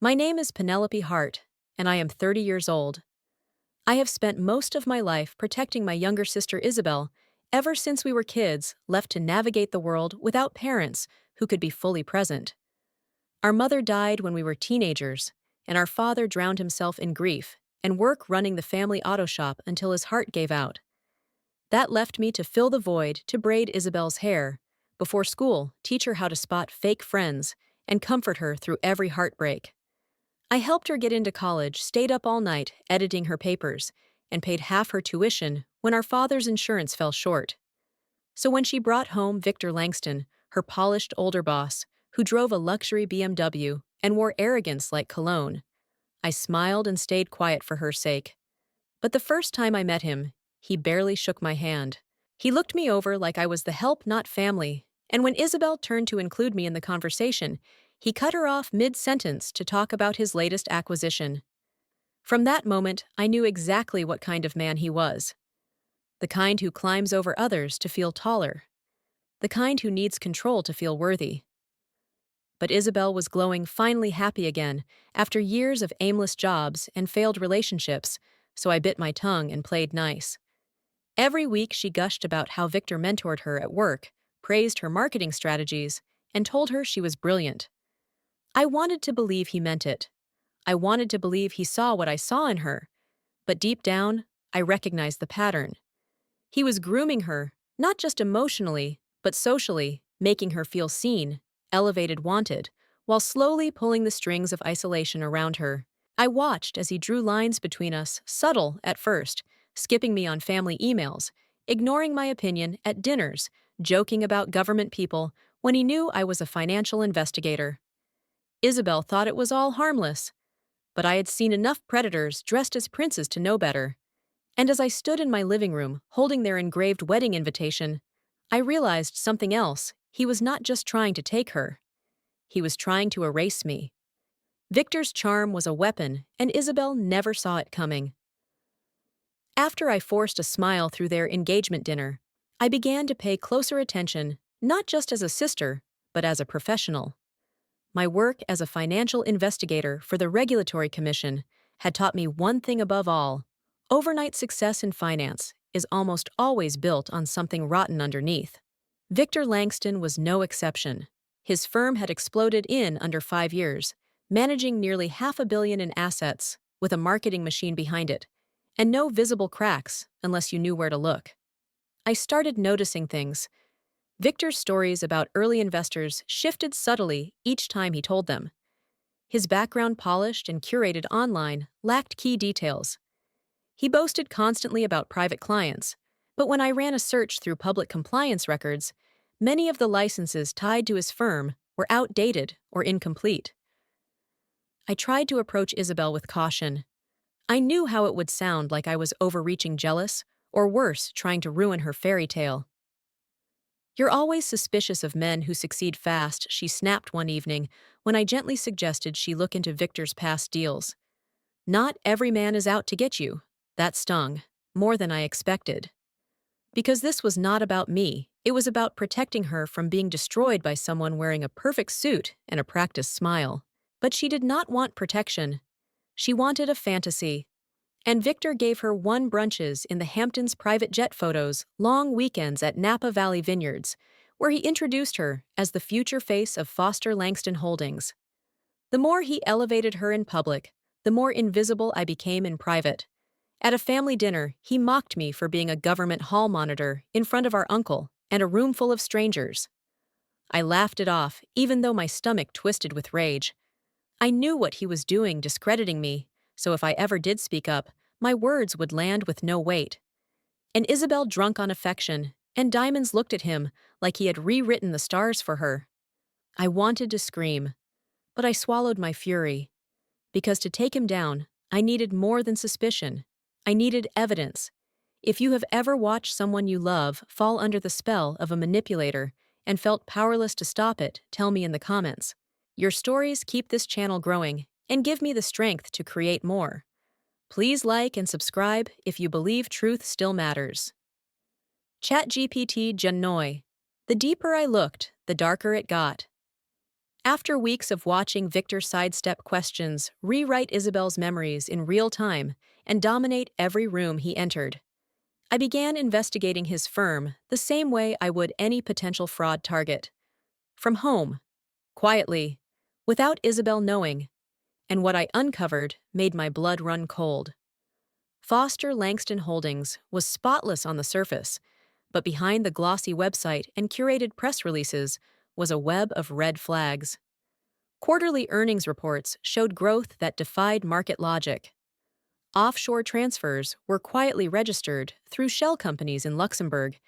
My name is Penelope Hart, and I am 30 years old. I have spent most of my life protecting my younger sister Isabel, ever since we were kids, left to navigate the world without parents who could be fully present. Our mother died when we were teenagers, and our father drowned himself in grief and work running the family auto shop until his heart gave out. That left me to fill the void to braid Isabel's hair, before school, teach her how to spot fake friends, and comfort her through every heartbreak. I helped her get into college, stayed up all night editing her papers, and paid half her tuition when our father's insurance fell short. So when she brought home Victor Langston, her polished older boss, who drove a luxury BMW and wore arrogance like cologne, I smiled and stayed quiet for her sake. But the first time I met him, he barely shook my hand. He looked me over like I was the help, not family, and when Isabel turned to include me in the conversation, he cut her off mid-sentence to talk about his latest acquisition. From that moment, I knew exactly what kind of man he was. The kind who climbs over others to feel taller. The kind who needs control to feel worthy. But Isabel was glowing, finally happy again, after years of aimless jobs and failed relationships, so I bit my tongue and played nice. Every week she gushed about how Victor mentored her at work, praised her marketing strategies, and told her she was brilliant. I wanted to believe he meant it. I wanted to believe he saw what I saw in her. But deep down, I recognized the pattern. He was grooming her, not just emotionally, but socially, making her feel seen, elevated, wanted, while slowly pulling the strings of isolation around her. I watched as he drew lines between us, subtle at first, skipping me on family emails, ignoring my opinion at dinners, joking about government people when he knew I was a financial investigator. Isabel thought it was all harmless, but I had seen enough predators dressed as princes to know better. And as I stood in my living room, holding their engraved wedding invitation, I realized something else. He was not just trying to take her. He was trying to erase me. Victor's charm was a weapon, and Isabel never saw it coming. After I forced a smile through their engagement dinner, I began to pay closer attention, not just as a sister, but as a professional. My work as a financial investigator for the Regulatory Commission had taught me one thing above all: overnight success in finance is almost always built on something rotten underneath. Victor Langston was no exception. His firm had exploded in under 5 years, managing nearly $500 million in assets, with a marketing machine behind it, and no visible cracks unless you knew where to look. I started noticing things. Victor's stories about early investors shifted subtly each time he told them. His background, polished and curated online, lacked key details. He boasted constantly about private clients, but when I ran a search through public compliance records, many of the licenses tied to his firm were outdated or incomplete. I tried to approach Isabel with caution. I knew how it would sound, like I was overreaching, jealous, or worse, trying to ruin her fairy tale. "You're always suspicious of men who succeed fast," she snapped one evening when I gently suggested she look into Victor's past deals. "Not every man is out to get you." That stung, more than I expected. Because this was not about me, it was about protecting her from being destroyed by someone wearing a perfect suit and a practiced smile. But she did not want protection. She wanted a fantasy. And Victor gave her one brunches in the Hamptons, private jet photos, long weekends at Napa Valley Vineyards, where he introduced her as the future face of Foster Langston Holdings. The more he elevated her in public, the more invisible I became in private. At a family dinner, he mocked me for being a government hall monitor in front of our uncle and a room full of strangers. I laughed it off, even though my stomach twisted with rage. I knew what he was doing, discrediting me, so if I ever did speak up, my words would land with no weight. And Isabel drunk on affection, and diamonds looked at him like he had rewritten the stars for her. I wanted to scream, but I swallowed my fury. Because to take him down, I needed more than suspicion. I needed evidence. If you have ever watched someone you love fall under the spell of a manipulator and felt powerless to stop it, tell me in the comments. Your stories keep this channel growing and give me the strength to create more. Please like and subscribe if you believe truth still matters. ChatGPT Genoy. The deeper I looked, the darker it got. After weeks of watching Victor sidestep questions, rewrite Isabel's memories in real time, and dominate every room he entered, I began investigating his firm the same way I would any potential fraud target. From home, quietly, without Isabel knowing, and what I uncovered made my blood run cold. Foster Langston Holdings was spotless on the surface, but behind the glossy website and curated press releases was a web of red flags. Quarterly earnings reports showed growth that defied market logic. Offshore transfers were quietly registered through shell companies in Luxembourg,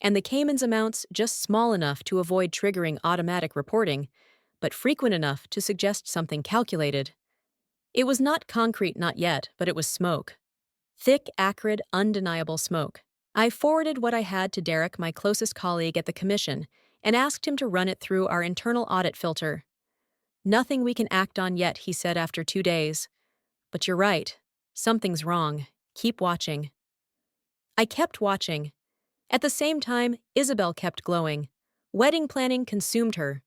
and the Cayman's amounts just small enough to avoid triggering automatic reporting, but frequent enough to suggest something calculated. It was not concrete, not yet, but it was smoke. Thick, acrid, undeniable smoke. I forwarded what I had to Derek, my closest colleague at the commission, and asked him to run it through our internal audit filter. "Nothing we can act on yet," he said after 2 days. "But you're right. Something's wrong. Keep watching." I kept watching. At the same time, Isabel kept glowing. Wedding planning consumed her.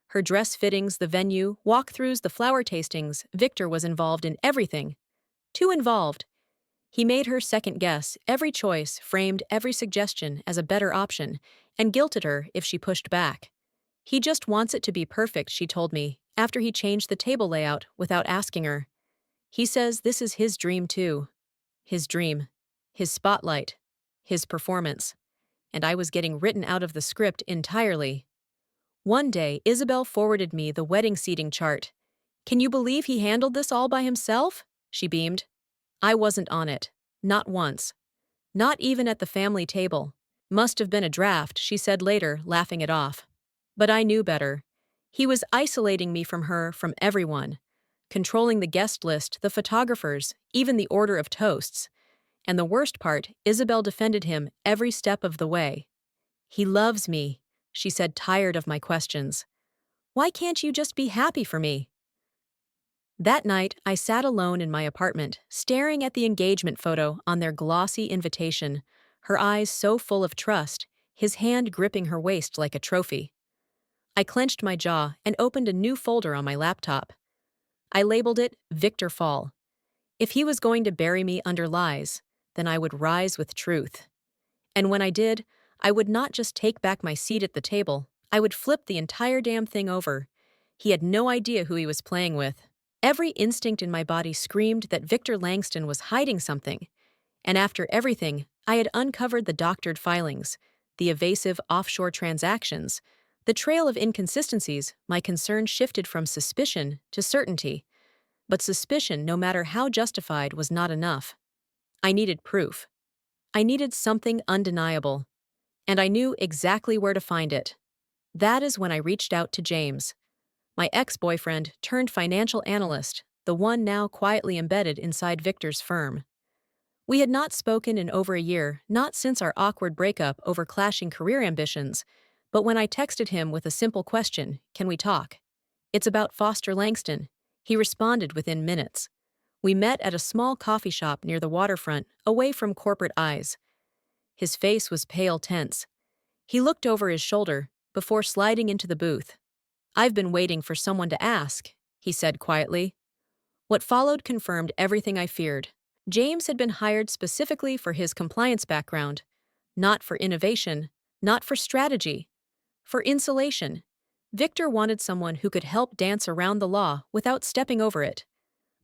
Her dress fittings, the venue, walkthroughs, the flower tastings, Victor was involved in everything. Too involved. He made her second guess every choice, framed every suggestion as a better option, and guilted her if she pushed back. "He just wants it to be perfect," she told me, after he changed the table layout without asking her. "He says this is his dream too." His dream. His spotlight. His performance. And I was getting written out of the script entirely. One day, Isabel forwarded me the wedding seating chart. "Can you believe he handled this all by himself?" she beamed. I wasn't on it. Not once. Not even at the family table. "Must have been a draft," she said later, laughing it off. But I knew better. He was isolating me from her, from everyone. Controlling the guest list, the photographers, even the order of toasts. And the worst part, Isabel defended him every step of the way. "He loves me," she said, tired of my questions. "Why can't you just be happy for me?" That night, I sat alone in my apartment, staring at the engagement photo on their glossy invitation, her eyes so full of trust, his hand gripping her waist like a trophy. I clenched my jaw and opened a new folder on my laptop. I labeled it Victor Fall. If he was going to bury me under lies, then I would rise with truth. And when I did, I would not just take back my seat at the table, I would flip the entire damn thing over. He had no idea who he was playing with. Every instinct in my body screamed that Victor Langston was hiding something. And after everything, I had uncovered the doctored filings, the evasive offshore transactions, the trail of inconsistencies. My concern shifted from suspicion to certainty. But suspicion, no matter how justified, was not enough. I needed proof. I needed something undeniable. And I knew exactly where to find it. That is when I reached out to James, my ex-boyfriend turned financial analyst, the one now quietly embedded inside Victor's firm. We had not spoken in over a year, not since our awkward breakup over clashing career ambitions, but when I texted him with a simple question, "Can we talk?" "It's about Foster Langston," he responded within minutes. We met at a small coffee shop near the waterfront, away from corporate eyes. His face was pale tense. He looked over his shoulder before sliding into the booth. "I've been waiting for someone to ask," he said quietly. What followed confirmed everything I feared. James had been hired specifically for his compliance background, not for innovation, not for strategy, for insulation. Victor wanted someone who could help dance around the law without stepping over it.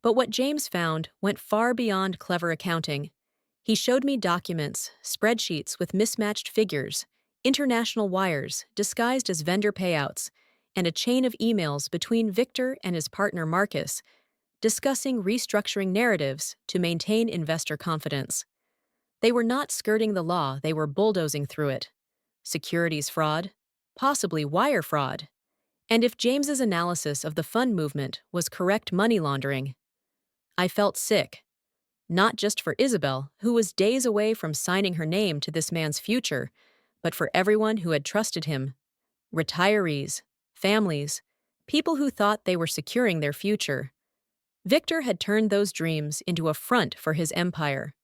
But what James found went far beyond clever accounting. He showed me documents, spreadsheets with mismatched figures, international wires disguised as vendor payouts, and a chain of emails between Victor and his partner Marcus, discussing restructuring narratives to maintain investor confidence. They were not skirting the law, they were bulldozing through it. Securities fraud, possibly wire fraud. And if James's analysis of the fund movement was correct, money laundering. I felt sick. Not just for Isabel, who was days away from signing her name to this man's future, but for everyone who had trusted him. Retirees, families, people who thought they were securing their future. Victor had turned those dreams into a front for his empire.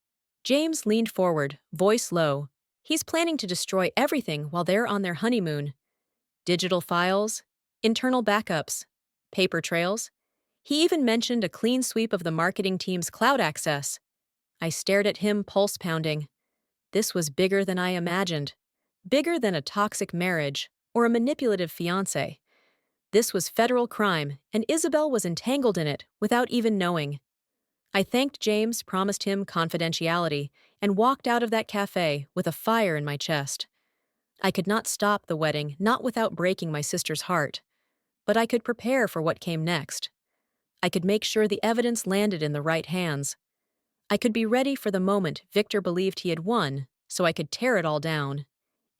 James leaned forward, voice low. "He's planning to destroy everything while they're on their honeymoon. Digital files, internal backups, paper trails. He even mentioned a clean sweep of the marketing team's cloud access. I stared at him, pulse pounding. This was bigger than I imagined. Bigger than a toxic marriage or a manipulative fiancé. This was federal crime, and Isabel was entangled in it without even knowing. I thanked James, promised him confidentiality, and walked out of that cafe with a fire in my chest. I could not stop the wedding, not without breaking my sister's heart. But I could prepare for what came next. I could make sure the evidence landed in the right hands. I could be ready for the moment Victor believed he had won, so I could tear it all down.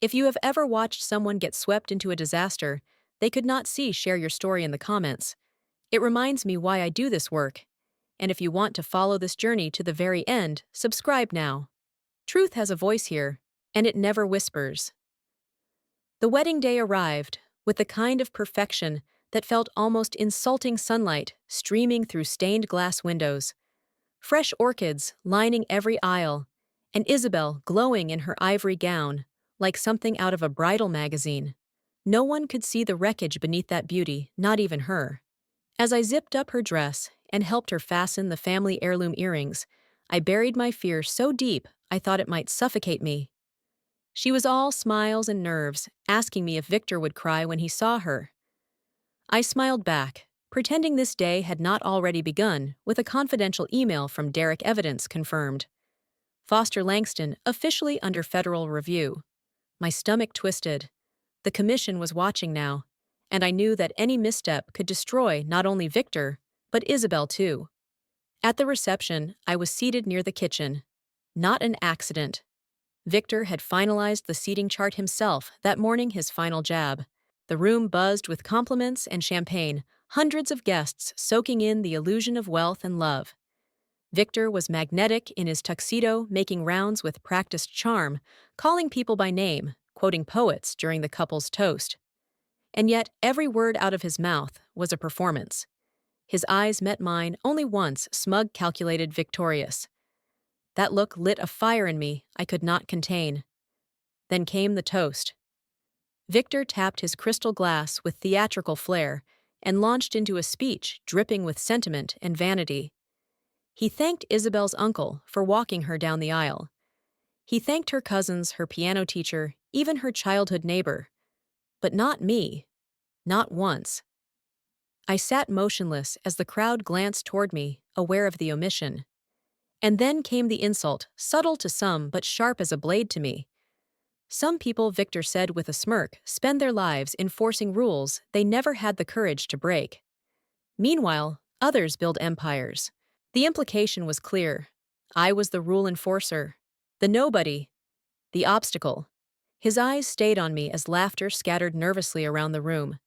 If you have ever watched someone get swept into a disaster, they could not see share your story in the comments. It reminds me why I do this work. And if you want to follow this journey to the very end, subscribe now. Truth has a voice here, and it never whispers. The wedding day arrived, with the kind of perfection that felt almost insulting sunlight streaming through stained glass windows. Fresh orchids lining every aisle, and Isabel glowing in her ivory gown, like something out of a bridal magazine. No one could see the wreckage beneath that beauty, not even her. As I zipped up her dress and helped her fasten the family heirloom earrings, I buried my fear so deep I thought it might suffocate me. She was all smiles and nerves, asking me if Victor would cry when he saw her. I smiled back, pretending this day had not already begun, with a confidential email from Derek Evidence confirmed. Foster Langston officially under federal review. My stomach twisted. The commission was watching now, and I knew that any misstep could destroy not only Victor, but Isabel too. At the reception, I was seated near the kitchen. Not an accident. Victor had finalized the seating chart himself that morning, his final jab. The room buzzed with compliments and champagne, hundreds of guests soaking in the illusion of wealth and love. Victor was magnetic in his tuxedo, making rounds with practiced charm, calling people by name, quoting poets during the couple's toast. And yet, every word out of his mouth was a performance. His eyes met mine only once, smug, calculated, victorious. That look lit a fire in me I could not contain. Then came the toast. Victor tapped his crystal glass with theatrical flair and launched into a speech dripping with sentiment and vanity. He thanked Isabel's uncle for walking her down the aisle. He thanked her cousins, her piano teacher, even her childhood neighbor. But not me. Not once. I sat motionless as the crowd glanced toward me, aware of the omission. And then came the insult, subtle to some but sharp as a blade to me. Some people, Victor said with a smirk, spend their lives enforcing rules they never had the courage to break. Meanwhile, others build empires. The implication was clear. I was the rule enforcer, the nobody, the obstacle. His eyes stayed on me as laughter scattered nervously around the room.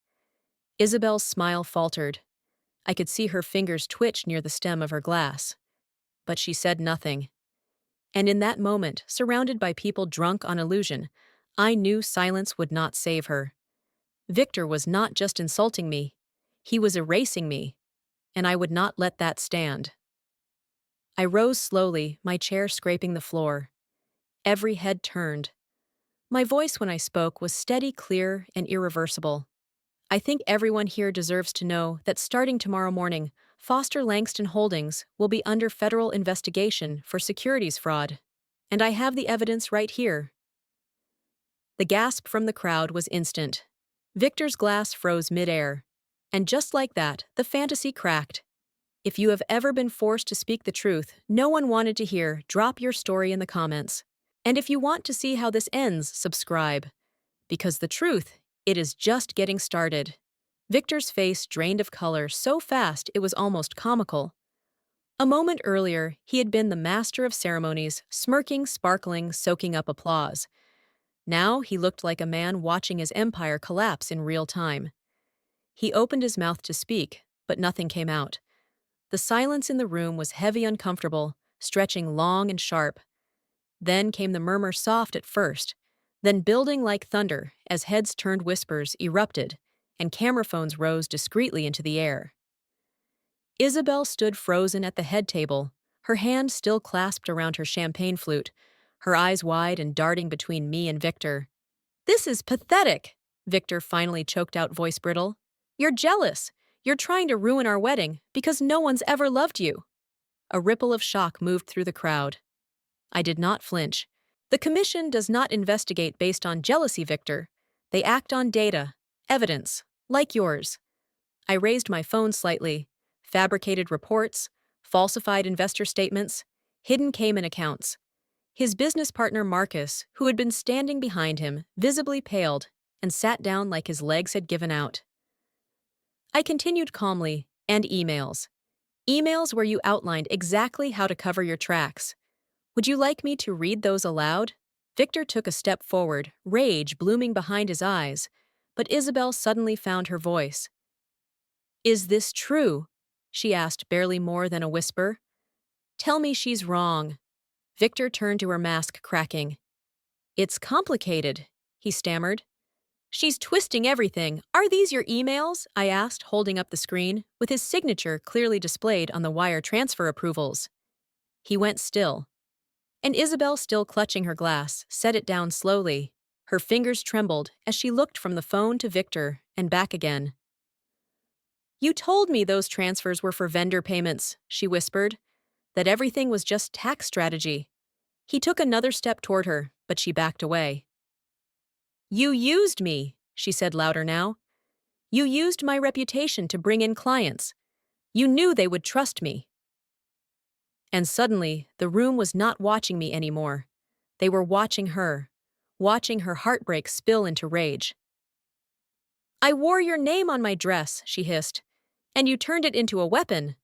Isabel's smile faltered. I could see her fingers twitch near the stem of her glass. But she said nothing. And in that moment, surrounded by people drunk on illusion, I knew silence would not save her. Victor was not just insulting me. He was erasing me. And I would not let that stand. I rose slowly, my chair scraping the floor. Every head turned. My voice when I spoke was steady, clear, and irreversible. I think everyone here deserves to know that starting tomorrow morning, Foster Langston Holdings will be under federal investigation for securities fraud. And I have the evidence right here. The gasp from the crowd was instant. Victor's glass froze midair. And just like that, the fantasy cracked. If you have ever been forced to speak the truth no one wanted to hear, drop your story in the comments. And if you want to see how this ends, subscribe. Because the truth, it is just getting started. Victor's face drained of color so fast it was almost comical. A moment earlier, he had been the master of ceremonies, smirking, sparkling, soaking up applause. Now he looked like a man watching his empire collapse in real time. He opened his mouth to speak, but nothing came out. The silence in the room was heavy, uncomfortable, stretching long and sharp. Then came the murmur, soft at first, then building like thunder as heads turned, whispers erupted, and camera phones rose discreetly into the air. Isabel stood frozen at the head table, her hand still clasped around her champagne flute, her eyes wide and darting between me and Victor. "This is pathetic," Victor finally choked out, voice brittle. "You're jealous. You're trying to ruin our wedding because no one's ever loved you." A ripple of shock moved through the crowd. I did not flinch. "The commission does not investigate based on jealousy, Victor. They act on data, evidence, like yours." I raised my phone slightly. Fabricated reports, falsified investor statements, hidden Cayman accounts. His business partner Marcus, who had been standing behind him, visibly paled and sat down like his legs had given out. I continued calmly, "And emails. Emails where you outlined exactly how to cover your tracks. Would you like me to read those aloud?" Victor took a step forward, rage blooming behind his eyes, but Isabel suddenly found her voice. "Is this true?" she asked, barely more than a whisper. "Tell me she's wrong." Victor turned to her, mask cracking. "It's complicated," he stammered. "She's twisting everything. Are these your emails?" I asked, holding up the screen, with his signature clearly displayed on the wire transfer approvals. He went still. And Isabel, still clutching her glass, set it down slowly. Her fingers trembled as she looked from the phone to Victor and back again. "You told me those transfers were for vendor payments," she whispered, "that everything was just tax strategy." He took another step toward her, but she backed away. "You used me," she said louder now. "You used my reputation to bring in clients. You knew they would trust me." And suddenly, the room was not watching me anymore. They were watching her heartbreak spill into rage. "I wore your name on my dress," she hissed, "and you turned it into a weapon."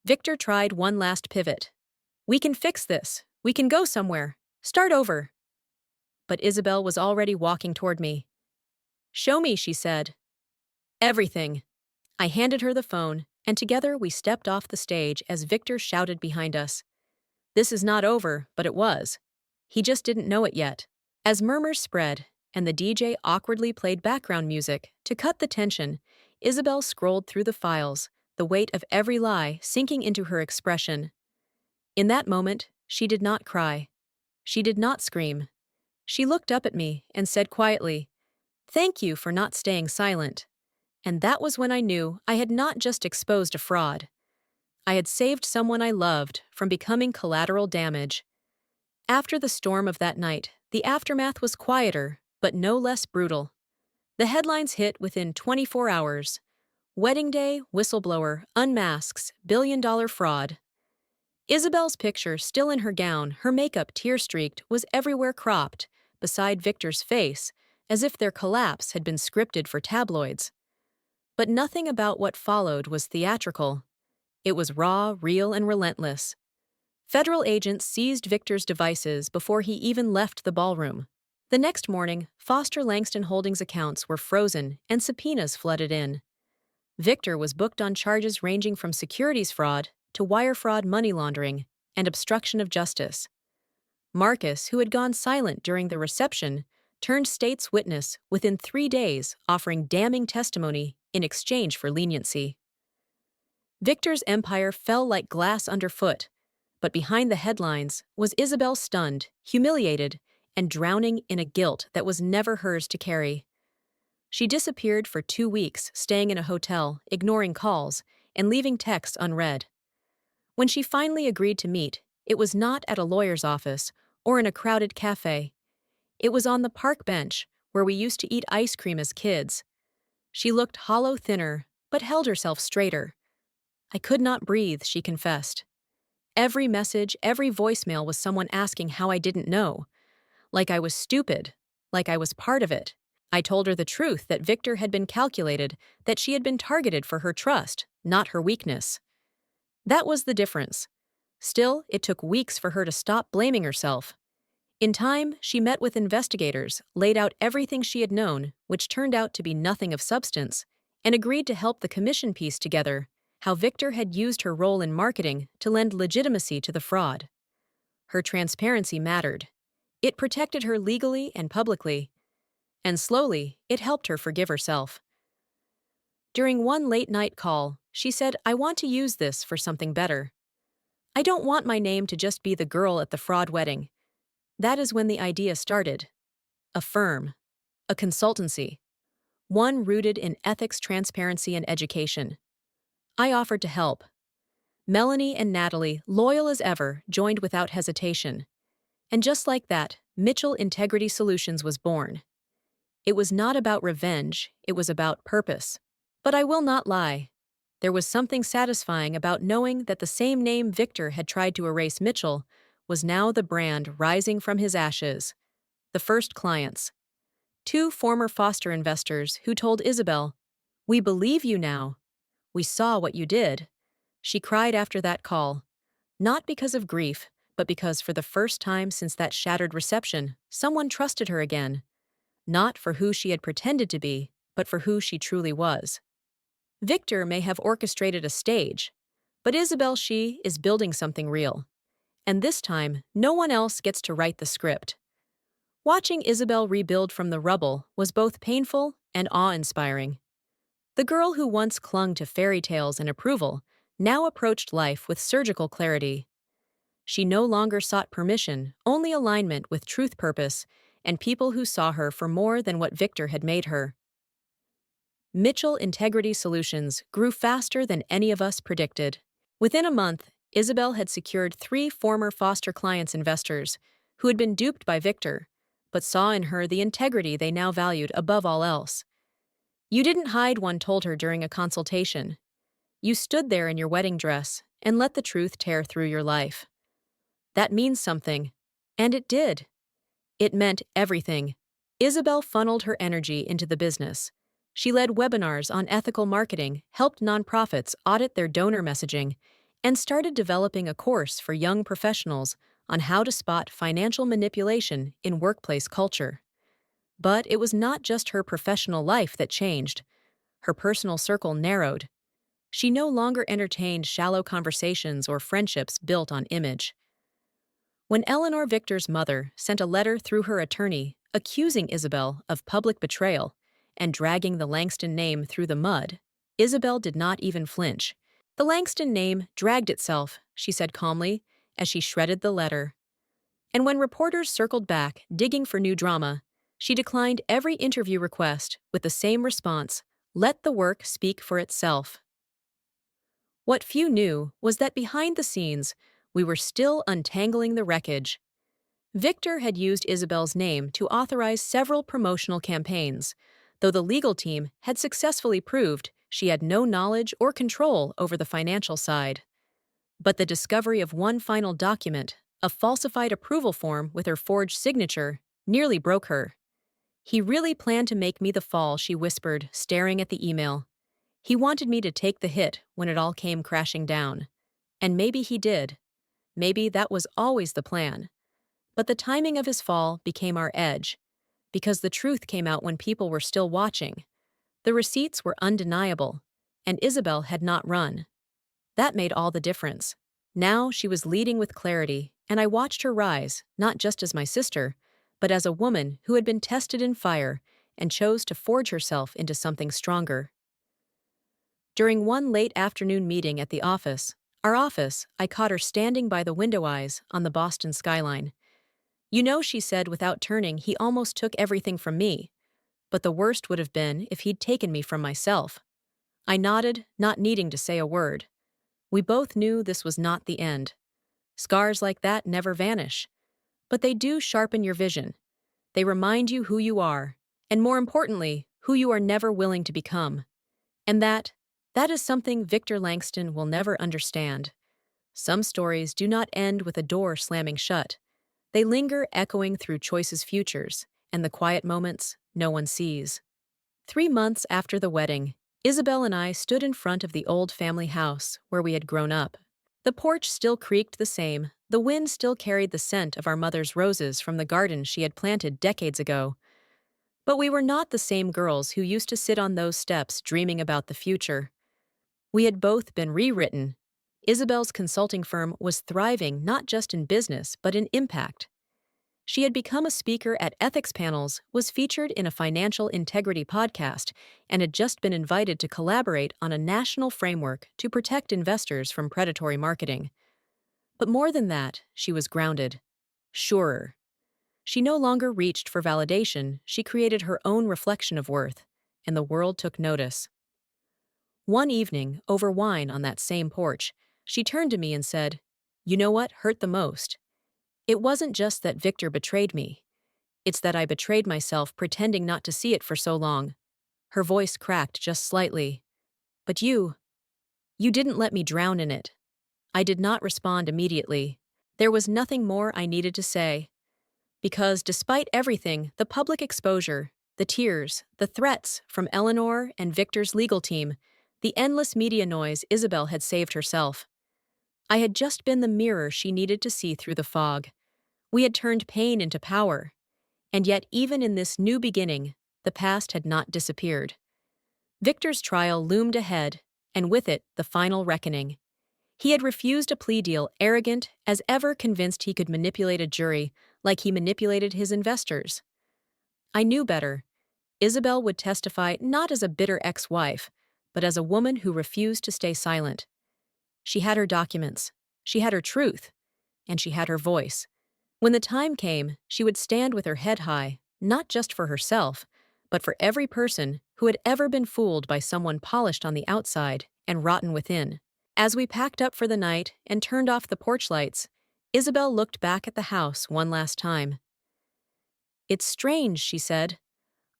Victor tried one last pivot. "We can fix this. We can go somewhere. Start over." But Isabel was already walking toward me. "Show me," she said. "Everything." I handed her the phone, and together we stepped off the stage as Victor shouted behind us. This is not over, but it was. He just didn't know it yet. As murmurs spread, and the DJ awkwardly played background music to cut the tension, Isabel scrolled through the files, the weight of every lie sinking into her expression. In that moment, she did not cry. She did not scream. She looked up at me and said quietly, "Thank you for not staying silent." And that was when I knew I had not just exposed a fraud. I had saved someone I loved from becoming collateral damage. After the storm of that night, the aftermath was quieter, but no less brutal. The headlines hit within 24 hours. Wedding day, whistleblower, unmasks, billion-dollar fraud. Isabel's picture, still in her gown, her makeup tear-streaked, was everywhere cropped, beside Victor's face, as if their collapse had been scripted for tabloids. But nothing about what followed was theatrical. It was raw, real, and relentless. Federal agents seized Victor's devices before he even left the ballroom. The next morning, Foster Langston Holdings accounts were frozen and subpoenas flooded in. Victor was booked on charges ranging from securities fraud to wire fraud, money laundering, and obstruction of justice. Marcus, who had gone silent during the reception, turned state's witness within 3 days, offering damning testimony in exchange for leniency. Victor's empire fell like glass underfoot, but behind the headlines was Isabel, stunned, humiliated, and drowning in a guilt that was never hers to carry. She disappeared for 2 weeks, staying in a hotel, ignoring calls, and leaving texts unread. When she finally agreed to meet, it was not at a lawyer's office or in a crowded cafe. It was on the park bench where we used to eat ice cream as kids. She looked hollow, thinner, but held herself straighter. "I could not breathe," she confessed. Every message, every voicemail was someone asking how I didn't know. Like I was stupid, like I was part of it. I told her the truth, that Victor had been calculated, that she had been targeted for her trust, not her weakness. That was the difference. Still, it took weeks for her to stop blaming herself. In time, she met with investigators, laid out everything she had known, which turned out to be nothing of substance, and agreed to help the commission piece together how Victor had used her role in marketing to lend legitimacy to the fraud. Her transparency mattered. It protected her legally and publicly, and slowly, it helped her forgive herself. During one late-night call, she said, "I want to use this for something better. I don't want my name to just be the girl at the fraud wedding." That is when the idea started. A firm. A consultancy. one rooted in ethics, transparency, and education. I offered to help. Melanie and Natalie, loyal as ever, joined without hesitation. And just like that, Mitchell Integrity Solutions was born. It was not about revenge, it was about purpose. But I will not lie. There was something satisfying about knowing that the same name Victor had tried to erase Mitchell was now the brand rising from his ashes. The first clients. Two former foster investors who told Isabel, "We believe you now. We saw what you did." She cried after that call, not because of grief, but because for the first time since that shattered reception, someone trusted her again. Not for who she had pretended to be, but for who she truly was. Victor may have orchestrated a stage, but Isabel, she is building something real. And this time, no one else gets to write the script. Watching Isabel rebuild from the rubble was both painful and awe-inspiring. The girl who once clung to fairy tales and approval now approached life with surgical clarity. She no longer sought permission, only alignment with truth, purpose, and people who saw her for more than what Victor had made her. Mitchell Integrity Solutions grew faster than any of us predicted. Within a month, Isabel had secured 3 former foster clients investors who had been duped by Victor, but saw in her the integrity they now valued above all else. "You didn't hide," one told her during a consultation. "You stood there in your wedding dress and let the truth tear through your life." That means something. And it did. It meant everything. Isabel funneled her energy into the business. She led webinars on ethical marketing, helped nonprofits audit their donor messaging, and started developing a course for young professionals on how to spot financial manipulation in workplace culture. But it was not just her professional life that changed. Her personal circle narrowed. She no longer entertained shallow conversations or friendships built on image. When Eleanor, Victor's mother, sent a letter through her attorney accusing Isabel of public betrayal and dragging the Langston name through the mud, Isabel did not even flinch. "The Langston name dragged itself," she said calmly, as she shredded the letter. And when reporters circled back, digging for new drama, she declined every interview request with the same response: "Let the work speak for itself." What few knew was that behind the scenes, we were still untangling the wreckage. Victor had used Isabel's name to authorize several promotional campaigns, though the legal team had successfully proved she had no knowledge or control over the financial side. But the discovery of one final document, a falsified approval form with her forged signature, nearly broke her. "He really planned to make me the fall," she whispered, staring at the email. "He wanted me to take the hit when it all came crashing down. And maybe he did. Maybe that was always the plan. But the timing of his fall became our edge, because the truth came out when people were still watching. The receipts were undeniable, and Isabel had not run. That made all the difference. Now she was leading with clarity, and I watched her rise, not just as my sister, but as a woman who had been tested in fire and chose to forge herself into something stronger. During one late afternoon meeting at our office, I caught her standing by the window eyes on the Boston skyline. "You know," she said without turning, "he almost took everything from me. But the worst would have been if he'd taken me from myself." I nodded, not needing to say a word. We both knew this was not the end. Scars like that never vanish. But they do sharpen your vision. They remind you who you are, and more importantly, who you are never willing to become. And that is something Victor Langston will never understand. Some stories do not end with a door slamming shut. They linger echoing through choices' futures, and the quiet moments no one sees. 3 months after the wedding, Isabel and I stood in front of the old family house where we had grown up. The porch still creaked the same, the wind still carried the scent of our mother's roses from the garden she had planted decades ago. But we were not the same girls who used to sit on those steps dreaming about the future. We had both been rewritten. Isabel's consulting firm was thriving not just in business but in impact. She had become a speaker at ethics panels, was featured in a financial integrity podcast, and had just been invited to collaborate on a national framework to protect investors from predatory marketing. But more than that, she was grounded, surer. She no longer reached for validation, she created her own reflection of worth. and the world took notice. One evening, over wine on that same porch, she turned to me and said, "You know what hurt the most? It wasn't just that Victor betrayed me. It's that I betrayed myself pretending not to see it for so long." Her voice cracked just slightly. "But you didn't let me drown in it." I did not respond immediately. There was nothing more I needed to say. Because despite everything, the public exposure, the tears, the threats from Eleanor and Victor's legal team, the endless media noise, Isabel had saved herself. I had just been the mirror she needed to see through the fog. We had turned pain into power. And yet, even in this new beginning, the past had not disappeared. Victor's trial loomed ahead, and with it, the final reckoning. He had refused a plea deal, arrogant as ever, convinced he could manipulate a jury like he manipulated his investors. I knew better. Isabel would testify not as a bitter ex-wife, but as a woman who refused to stay silent. She had her documents, she had her truth, and she had her voice. When the time came, she would stand with her head high, not just for herself, but for every person who had ever been fooled by someone polished on the outside and rotten within. As we packed up for the night and turned off the porch lights, Isabel looked back at the house one last time. "It's strange," she said.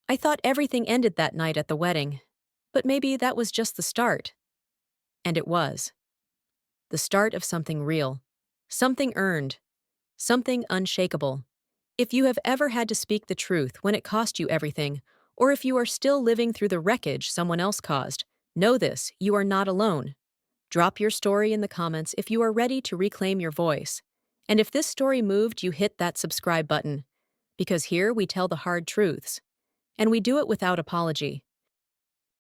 "I thought everything ended that night at the wedding, but maybe that was just the start." And it was. The start of something real, something earned, something unshakable. If you have ever had to speak the truth when it cost you everything, or if you are still living through the wreckage someone else caused, know this: you are not alone. Drop your story in the comments if you are ready to reclaim your voice. And if this story moved you, hit that subscribe button. Because here we tell the hard truths. And we do it without apology.